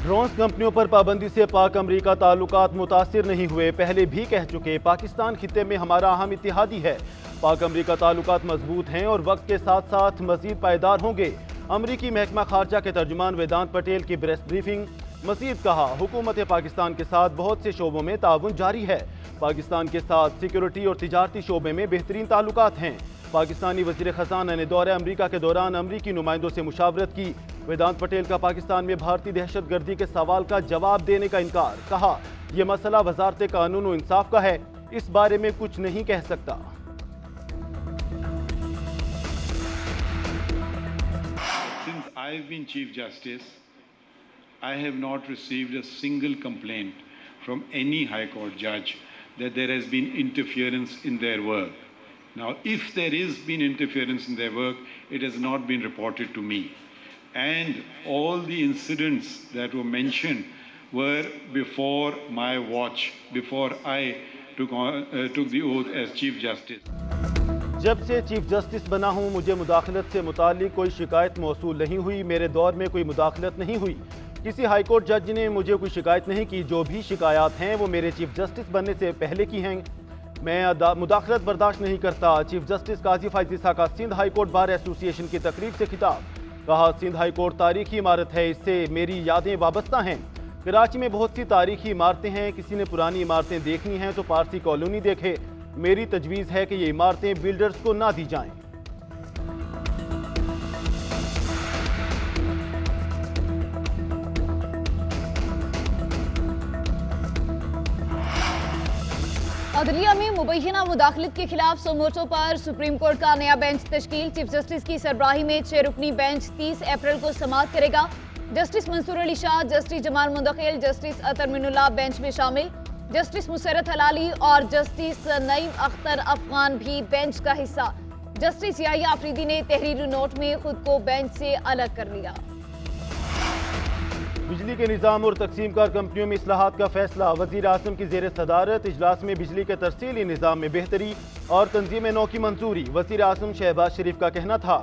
Drones कंपनियों पर पाबंदी से पाक अमरीका ताल्लुकात मुतासिर नहीं हुए। पहले भी कह चुके, पाकिस्तान खित्ते में हमारा अहम इत्तेहादी है। पाक अमरीका ताल्लुकात मजबूत हैं और वक्त के साथ साथ मजीद पायदार होंगे। अमरीकी महकमा खारजा के तर्जुमान वेदांत पटेल की प्रेस ब्रीफिंग। मजीद कहा, हुकूमत पाकिस्तान के साथ बहुत से शोबों में ताउन जारी है। पाकिस्तान के साथ सिक्योरिटी और तिजारती शोबे में बेहतरीन ताल्लुकात हैं। पाकिस्तानी वजीर खजाना ने दौरे अमरीका के दौरान अमरीकी नुमाइंदों से मुशावरत की। वेदांत पटेल का पाकिस्तान में भारतीय दहशतगर्दी के सवाल का जवाब देने का इनकार। कहा, यह मसला वजारत कानून और इंसाफ का है, इस बारे में कुछ नहीं कह सकता। Since I've been Chief Justice, I have not received a single complaint from any High Court judge that there has been interference in their work. Now, if there has been interference in their work, it has not been reported to me. And all the incidents that were mentioned were before my watch, before I took the oath as Chief Justice. जब से chief justice बना हूं, मुझे मुदाखलत से मुताल्लिक कोई शिकायत मौसूल नहीं हुई। मेरे दौर में कोई मुदाखलत नहीं हुई। किसी हाईकोर्ट जज ने मुझे कोई शिकायत नहीं की। जो भी शिकायत हैं वो मेरे चीफ जस्टिस बनने से पहले की हैं। मैं मुदाखलत बर्दाश्त नहीं करता। चीफ जस्टिस काजी फैज ईसा का सिंध हाईकोर्ट बार एसोसिएशन की तकरीब से खिताब। कहा, सिंध हाईकोर्ट तारीखी इमारत है, इससे मेरी यादें वाबस्ता हैं। कराची में बहुत सी तारीखी इमारतें हैं। किसी ने पुरानी इमारतें देखनी हैं तो पारसी कॉलोनी देखे। मेरी तजवीज़ है कि ये इमारतें बिल्डर्स को ना दी जाएं। अदलिया में मुबैना मुदाखलत के खिलाफ सोमोटो पर सुप्रीम कोर्ट का नया बेंच तश्कील। चीफ जस्टिस की सरबराही में 6 रुकनी बेंच 30 अप्रैल को समाअत करेगा। जस्टिस मंसूर अली शाह, जस्टिस जमाल मुंतकिल, जस्टिस अतर मिनुल्लाह बेंच में शामिल। जस्टिस मुसरत हलाली और जस्टिस नईम अख्तर अफगान भी बेंच का हिस्सा। जस्टिस याहिया आफरीदी ने तहरीरी नोट में खुद को बेंच से अलग कर लिया। बिजली के निज़ाम और तकसीम कार कंपनियों में इस्लाहात का फैसला। वज़ीर आज़म की ज़ेर सदारत इजलास में बिजली के तरसीली निज़ाम में बेहतरी और तंजीम नौ की मंजूरी। वज़ीर आज़म शहबाज शरीफ का कहना था,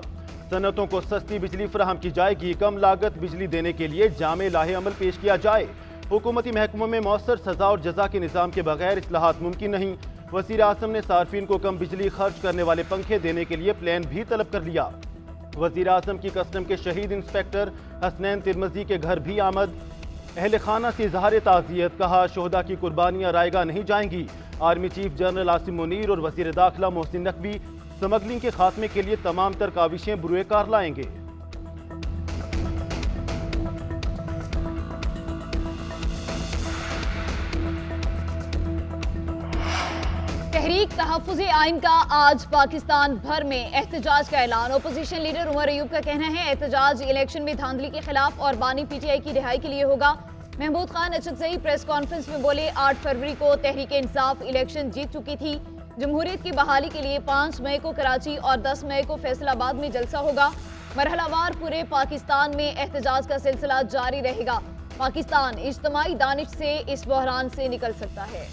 सनतों को सस्ती बिजली फराहम की जाएगी। कम लागत बिजली देने के लिए जामे लाहे अमल पेश किया जाए। हुकूमती महकमों में मौसर सजा और जजा के निज़ाम के बगैर इस्लाहात मुमकिन नहीं। वज़ीर आज़म ने सार्फिन को कम बिजली खर्च करने वाले पंखे देने के लिए प्लान भी तलब कर लिया। वज़ीर आज़म की कस्टम के शहीद इंस्पेक्टर हसनैन तिरमजी के घर भी आमद। अहल खाना से इजहार ताज़ियत। कहा, शोहदा की कुर्बानियाँ रायगा नहीं जाएंगी। Army chief general Asim Munir और वज़ीर दाखिला मोहसिन नकवी स्मगलिंग के खात्मे के लिए तमाम तर काविशें बुरुए कार लाएंगे। तहरीक तहफ़्फ़ुज़े आइन का आज पाकिस्तान भर में एहतजाज का ऐलान। अपोजिशन लीडर उमर अयूब का कहना है, एहतजाज इलेक्शन में धांधली के खिलाफ और बानी PTI की रिहाई के लिए होगा। महमूद खान अचकज़ई प्रेस कॉन्फ्रेंस में बोले, 8 फरवरी को तहरीक इंसाफ इलेक्शन जीत चुकी थी। जमहूरियत की बहाली के लिए 5 मई को कराची और 10 मई को फैसलाबाद में जलसा होगा। मरहलावार पूरे पाकिस्तान में एहतजाज का सिलसिला जारी रहेगा। पाकिस्तान इज्तिमाई दानिश से इस बहरान से निकल सकता है।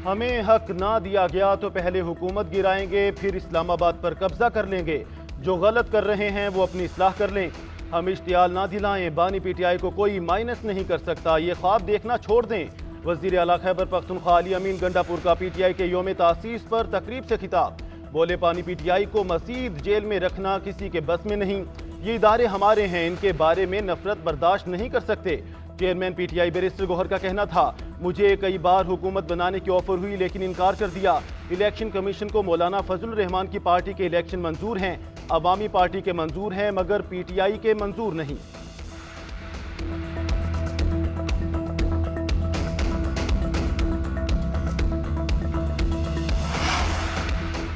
हमें हक ना दिया गया तो पहले हुकूमत गिराएंगे, फिर इस्लामाबाद पर कब्जा कर लेंगे। जो गलत कर रहे हैं वो अपनी इस्लाह कर लें। हम इश्तियाल ना दिलाएं। बानी PTI को कोई माइनस नहीं कर सकता। ये ख्वाब देखना छोड़ दें। वज़ीर आला खैबर पख्तूनख्वा अली अमीन गंडापुर का PTI के योम तासीस पर तकरीब से खिताब। बोले, पानी PTI को मज़ीद जेल में रखना किसी के बस में नहीं। ये इदारे हमारे हैं, इनके बारे में नफरत बर्दाश्त नहीं कर सकते। चेयरमैन PTI बैरिस्टर गौहर का कहना था, मुझे कई बार हुकूमत बनाने की ऑफर हुई लेकिन इनकार कर दिया। इलेक्शन कमीशन को मौलाना फजल रहमान की पार्टी के इलेक्शन मंजूर हैं, अवामी पार्टी के मंजूर हैं, मगर PTI के मंजूर नहीं।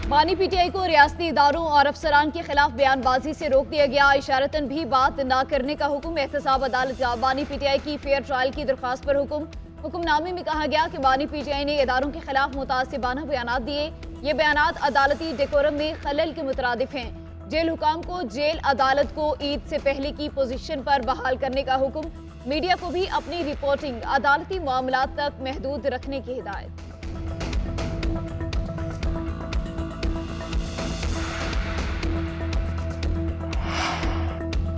बानी PTI को रियासती इदारों और अफसरान के खिलाफ बयानबाजी से रोक दिया गया। इशारतन भी बात न करने का हुक्म। एहतसाब अदालत का बानी PTI की फेयर ट्रायल की दरख्वास्त पर हुक्म। हुक्मनामे में कहा गया कि बानी PTI ने इदारों के खिलाफ मुतासिबाना बयानात दिए। ये बयानात अदालती डेकोरम में खलल के मुतरादिफ हैं। जेल हुकाम को जेल अदालत को ईद से पहले की पोजीशन पर बहाल करने का हुक्म। मीडिया को भी अपनी रिपोर्टिंग अदालती मामलात तक महदूद रखने की हिदायत।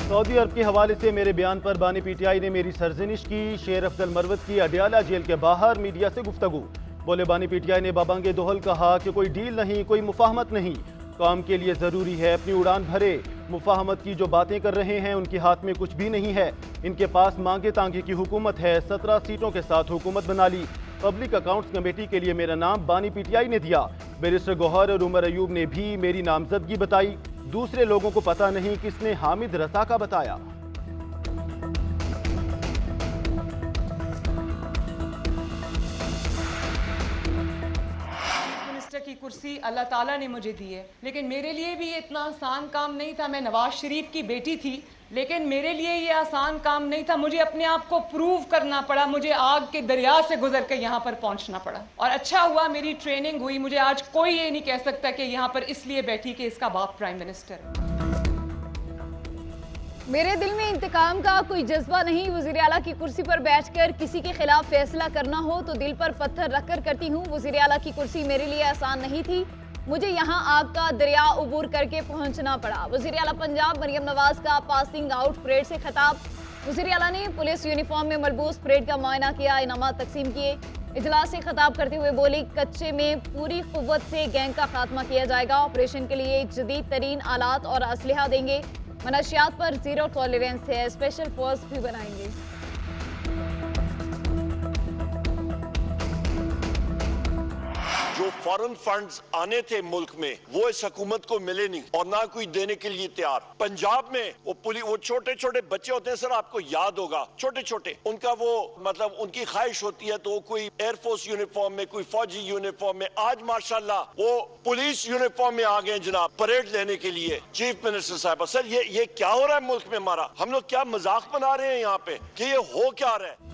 सऊदी अरब के हवाले से मेरे बयान पर बानी पीटीआई ने मेरी सरजनिश की। शेर अफजल मरवत की अडियाला जेल के बाहर मीडिया से गुफ्तगू। बोले बानी पीटीआई ने बाबंगे दोहल कहा कि कोई डील नहीं, कोई मुफाहमत नहीं, काम के लिए ज़रूरी है अपनी उड़ान भरे। मुफाहमत की जो बातें कर रहे हैं उनके हाथ में कुछ भी नहीं है। इनके पास मांगे तांगे की हुकूमत है। 17 सीटों के साथ हुकूमत बना ली। पब्लिक अकाउंट्स कमेटी के लिए मेरा नाम बानी पीटीआई ने दिया। बैरिस्टर गौहर और उमर अयूब ने भी मेरी नामजदगी बताई। दूसरे लोगों को पता नहीं किसने हामिद रसा का बताया। मिनिस्टर की कुर्सी अल्लाह ताला ने मुझे दी है, लेकिन मेरे लिए भी ये इतना आसान काम नहीं था। मैं नवाज शरीफ की बेटी थी, लेकिन मेरे लिए ये आसान काम नहीं था। मुझे अपने आप को प्रूव करना पड़ा। मुझे आग के दरिया से गुजर कर यहाँ पर पहुँचना पड़ा। और अच्छा हुआ मेरी ट्रेनिंग हुई। मुझे आज कोई ये नहीं कह सकता कि यहाँ पर इसलिए बैठी कि इसका बाप प्राइम मिनिस्टर है। मेरे दिल में इंतकाम का कोई जज्बा नहीं। वज़ीर आला की कुर्सी पर बैठकर किसी के खिलाफ फैसला करना हो तो दिल पर पत्थर रखकर करती हूँ। वज़ीर आला की कुर्सी मेरे लिए आसान नहीं थी। मुझे यहाँ आग का दरिया उबूर करके पहुँचना पड़ा। वज़ीर आला पंजाब मरियम नवाज का पासिंग आउट परेड से खिताब। वज़ीर आला ने पुलिस यूनिफॉर्म में मलबूस परेड का मुआयना किया, इनामात तकसीम किए। इजलास से खिताब करते हुए बोली, कच्चे में पूरी कुव्वत से गैंग का खात्मा किया जाएगा। ऑपरेशन के लिए जदीद तरीन आलात और असलहा देंगे। मनशियात पर जीरो टॉलरेंस है। स्पेशल फोर्स भी बनाएंगे। जो फॉरेन फंड्स आने थे मुल्क में वो इस हुकूमत को मिले नहीं और ना कोई देने के लिए तैयार। पंजाब में वो छोटे छोटे बच्चे होते हैं, सर आपको याद होगा, छोटे छोटे उनका वो मतलब उनकी ख्वाहिश होती है तो वो कोई एयरफोर्स यूनिफॉर्म में, कोई फौजी यूनिफॉर्म में। आज माशाल्लाह वो पुलिस यूनिफॉर्म में आ गए जनाब, परेड लेने के लिए। चीफ मिनिस्टर साहब, सर ये क्या हो रहा है मुल्क में हमारा? हम लोग क्या मजाक बना रहे हैं यहाँ पे कि ये हो क्या रहा है?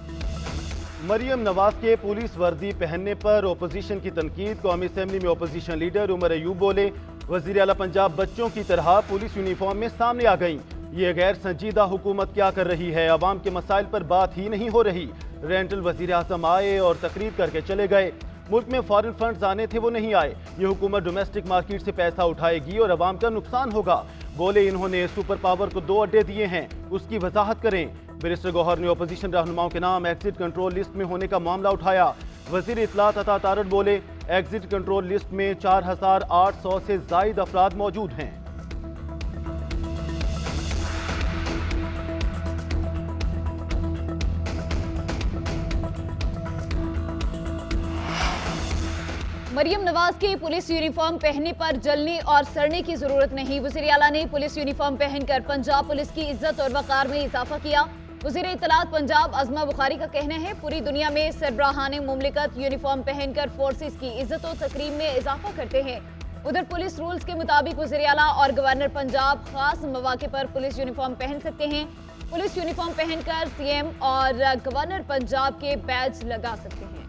मरियम नवाज के पुलिस वर्दी पहनने पर ओपोजिशन की तनकीद। कौमी असेंबली में ओपोजिशन लीडर उमर अयूब बोले, वज़ीर आला पंजाब बच्चों की तरह पुलिस यूनिफॉर्म में सामने आ गई। ये गैर संजीदा हुकूमत क्या कर रही है? अवाम के मसाइल पर बात ही नहीं हो रही। रेंटल वज़ीर आज़म आए और तकरीर करके चले गए। मुल्क में फॉरेन फंड्स आने थे, वो नहीं आए। ये हुकूमत डोमेस्टिक मार्केट से पैसा उठाएगी और अवाम का नुकसान होगा। बोले, इन्होंने सुपर पावर को 2 अड्डे दिए हैं, उसकी वजाहत करें। बैरिस्टर गौहर ने ओपोजिशन रहनुमाओं के नाम एग्जिट कंट्रोल लिस्ट में होने का मामला उठाया। वजीर इत्तलात अता तारड़ बोले, एग्जिट कंट्रोल लिस्ट में 4800 से जायद अफराद मौजूद हैं। मरियम नवाज के पुलिस यूनिफॉर्म पहनने पर जलने और सड़ने की जरूरत नहीं। वज़ीर आला ने पुलिस यूनिफॉर्म पहनकर पंजाब पुलिस की इज्जत और वकार में इजाफा किया। वज़ीर इत्तलात पंजाब अज़मा बुखारी का कहना है, पूरी दुनिया में सरबराहाने मुमलिकत यूनिफॉर्म पहनकर फोर्सेस की इज्जत और तकरीम में इजाफा करते हैं। उधर पुलिस रूल्स के मुताबिक वज़ीर आला और गवर्नर पंजाब खास मौके पर पुलिस यूनिफॉर्म पहन सकते हैं। पुलिस यूनिफॉर्म पहनकर सीएम और गवर्नर पंजाब के बैज लगा सकते हैं।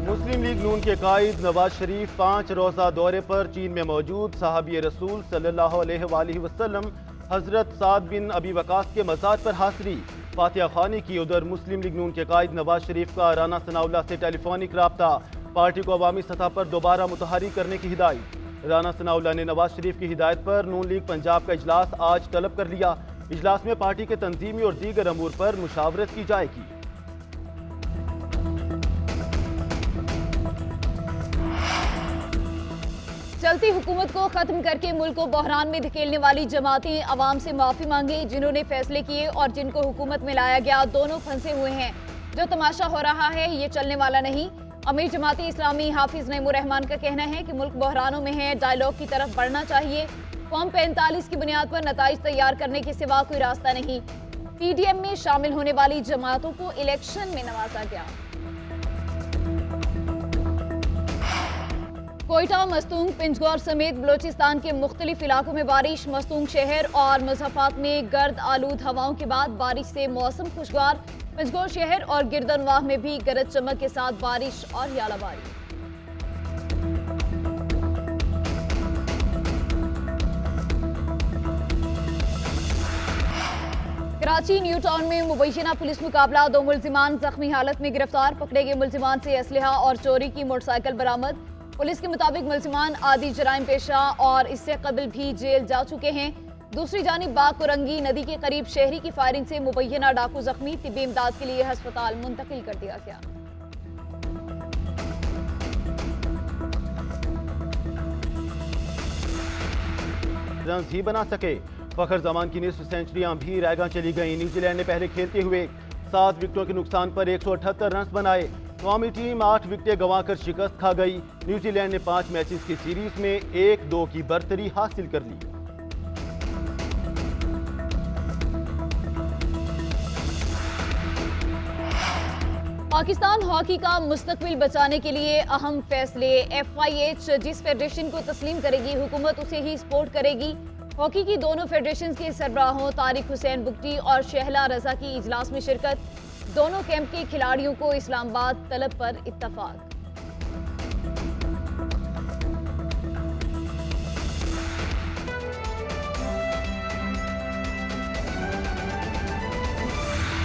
मुस्लिम लीग नून के कायद नवाज शरीफ 5 रोज़ा दौरे पर चीन में मौजूद। साहबी रसूल सल्लल्लाहु अलैहि वसल्लम हजरत साद बिन अबी वकास के मज़ार पर हाज़री फातिहा खानी की। उधर मुस्लिम लीग नून के कायद नवाज शरीफ का राना सनाउल्लाह से टेलीफोनिक राब्ता। पार्टी को अवामी सतह पर दोबारा मुतहरिक करने की हिदायत। राना सनाउल्लाह ने नवाज शरीफ की हिदायत पर नून लीग पंजाब का इजलास आज तलब कर लिया। इजलास में पार्टी के तंजीमी और दीगर अमूर पर मुशावरत की जाएगी। चलती हुकूमत को खत्म करके मुल्क को बहरान में धकेलने वाली जमातें अवाम से माफी मांगे। जिन्होंने फैसले किए और जिनको हुकूमत में लाया गया, दोनों फंसे हुए हैं। जो तमाशा हो रहा है ये चलने वाला नहीं। अमीर जमाती इस्लामी हाफिज नईमुर रहमान का कहना है कि मुल्क बहरानों में है, डायलॉग की तरफ बढ़ना चाहिए। फॉर्म 45 की बुनियाद पर नताइज तैयार करने के सिवा कोई रास्ता नहीं। पीडीएम में शामिल होने वाली जमातों को इलेक्शन में नवाजा गया। कोयटा, मस्तूंग, पिंजगौर समेत बलोचिस्तान के मुख्तलिफ इलाकों में बारिश। मस्तूंग शहर और मुज़फ़्फ़रात में गर्द आलूद हवाओं के बाद बारिश से मौसम खुशगवार। पिंजगौर शहर और गिरदनवाह में भी गरज चमक के साथ बारिश और यालाबारी। कराची न्यू टाउन में मुबैना पुलिस मुकाबला, 2 मुल्जिमान जख्मी हालत में गिरफ्तार, पकड़े गए मुल्जिमान से असलहा और चोरी की मोटरसाइकिल बरामद। पुलिस के मुताबिक मुल्जिमान आदि जराइम पेशा और इससे कबल भी जेल जा चुके हैं। दूसरी जानिब बाकुरंगी नदी के करीब शहरी की फायरिंग से मुबैना डाकू जख्मी, तिब्बी इमदाद के लिए अस्पताल मुंतकिल कर दिया गया। रन ही बना सके, फखर जमान की निस्फ सेंचुरियां भी रैगा चली गईं। न्यूजीलैंड ने पहले खेलते हुए 7 विकेटों के नुकसान पर 178 रन बनाए। कौमी टीम 8 विकेटें गंवाकर शिकस्त खा गई। न्यूजीलैंड ने 5 मैचेस की सीरीज में 1-2 की बरतरी हासिल कर ली। पाकिस्तान हॉकी का मुस्तकबिल बचाने के लिए अहम फैसले, FIH जिस फेडरेशन को तस्लीम करेगी हुकूमत उसे ही सपोर्ट करेगी। हॉकी की दोनों फेडरेशन के सरबराहों तारिक हुसैन बुगटी और शहला रजा की इजलास में शिरकत, दोनों कैंप के खिलाड़ियों को इस्लामाबाद तलब पर इत्तफाक।